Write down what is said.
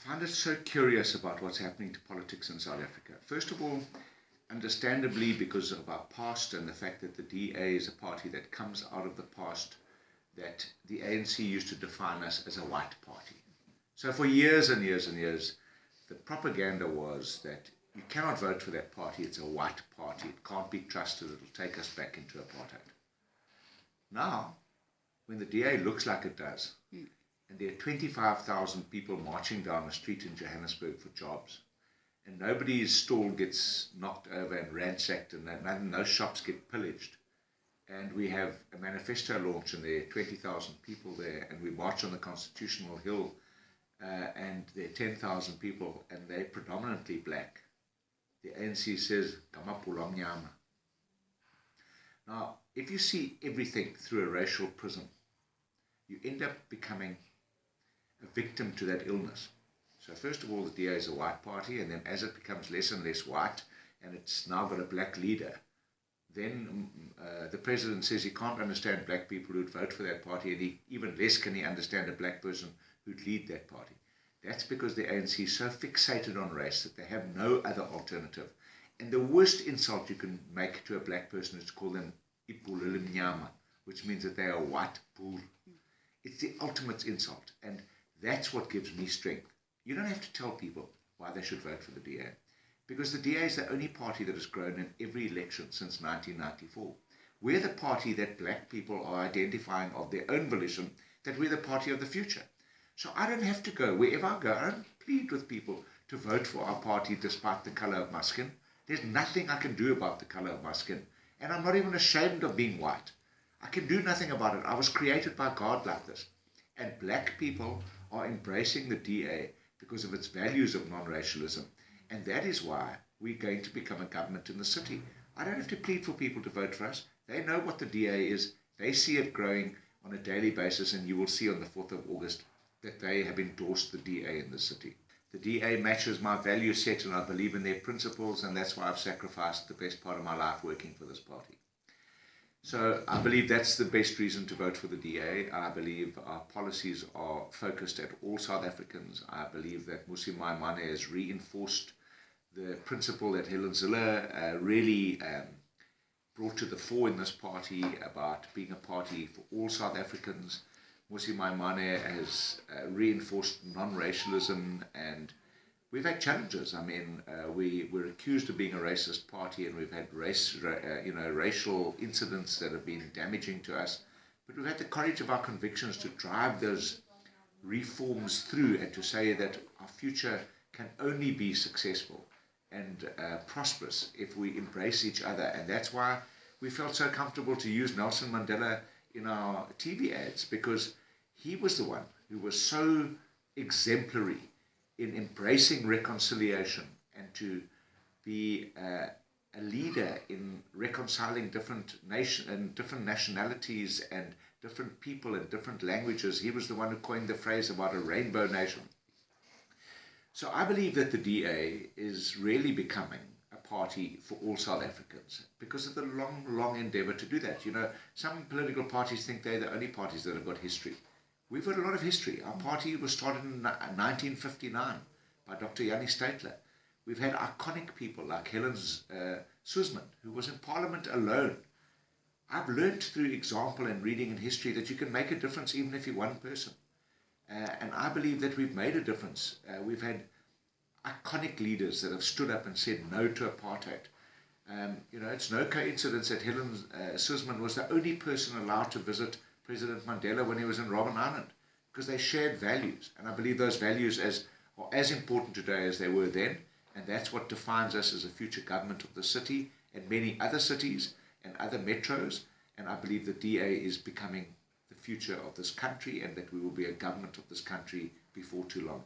find it so curious about what's happening to politics in South Africa. First of all, understandably, because of our past and the fact that the DA is a party that comes out of the past, that the ANC used to define us as a white party. So for years and years and years, the propaganda was that you cannot vote for that party, it's a white party, it can't be trusted, it'll take us back into apartheid. Now, when the DA looks like it does, and there are 25,000 people marching down the street in Johannesburg for jobs, and nobody's stall gets knocked over and ransacked, and no shops get pillaged, and we have a manifesto launch, and there are 20,000 people there, and we march on the Constitutional Hill, and there are 10,000 people, and they're predominantly black. The ANC says, "Kamapula mnyama." Now, if you see everything through a racial prism, you end up becoming a victim to that illness. So first of all, the DA is a white party, and then as it becomes less and less white, and it's now got a black leader, then the president says he can't understand black people who'd vote for that party, and even less can he understand a black person who'd lead that party. That's because the ANC is so fixated on race that they have no other alternative. And the worst insult you can make to a black person is to call them Ipulele Mnyama, which means that they are white bull. It's the ultimate insult, and that's what gives me strength. You don't have to tell people why they should vote for the DA, because the DA is the only party that has grown in every election since 1994. We're the party that black people are identifying of their own volition, that we're the party of the future. So I don't have to go. Wherever I go, I don't plead with people to vote for our party despite the color of my skin. There's nothing I can do about the color of my skin. And I'm not even ashamed of being white. I can do nothing about it. I was created by God like this. And black people are embracing the DA because of its values of non-racialism. And that is why we're going to become a government in the city. I don't have to plead for people to vote for us. They know what the DA is. They see it growing on a daily basis, and you will see on the 4th of August that they have endorsed the DA in the city. The DA matches my value set, and I believe in their principles, and that's why I've sacrificed the best part of my life working for this party. So I believe that's the best reason to vote for the DA. I believe our policies are focused at all South Africans. I believe that Mmusi Maimane has reinforced the principle that Helen Zille really brought to the fore in this party about being a party for all South Africans. Mmusi Maimane has reinforced non-racialism, and we've had challenges. I mean, we're accused of being a racist party, and we've had racial incidents that have been damaging to us. But we've had the courage of our convictions to drive those reforms through and to say that our future can only be successful and prosperous if we embrace each other. And that's why we felt so comfortable to use Nelson Mandela in our TV ads, because he was the one who was so exemplary in embracing reconciliation and to be a leader in reconciling different nations and different nationalities and different people and different languages. He was the one who coined the phrase about a rainbow nation. So I believe that the DA is really becoming a party for all South Africans because of the long, long endeavor to do that. You know, some political parties think they're the only parties that have got history. We've got a lot of history. Our party was started in 1959 by Dr. Jannie Steytler. We've had iconic people like Helen Suzman, who was in Parliament alone. I've learned through example and reading in history that you can make a difference even if you're one person. And I believe that we've made a difference. We've had iconic leaders that have stood up and said no to apartheid. It's no coincidence that Helen Suzman was the only person allowed to visit President Mandela when he was in Robben Island, because they shared values. And I believe those values are as important today as they were then. And that's what defines us as a future government of the city and many other cities and other metros. And I believe the DA is becoming the future of this country, and that we will be a government of this country before too long.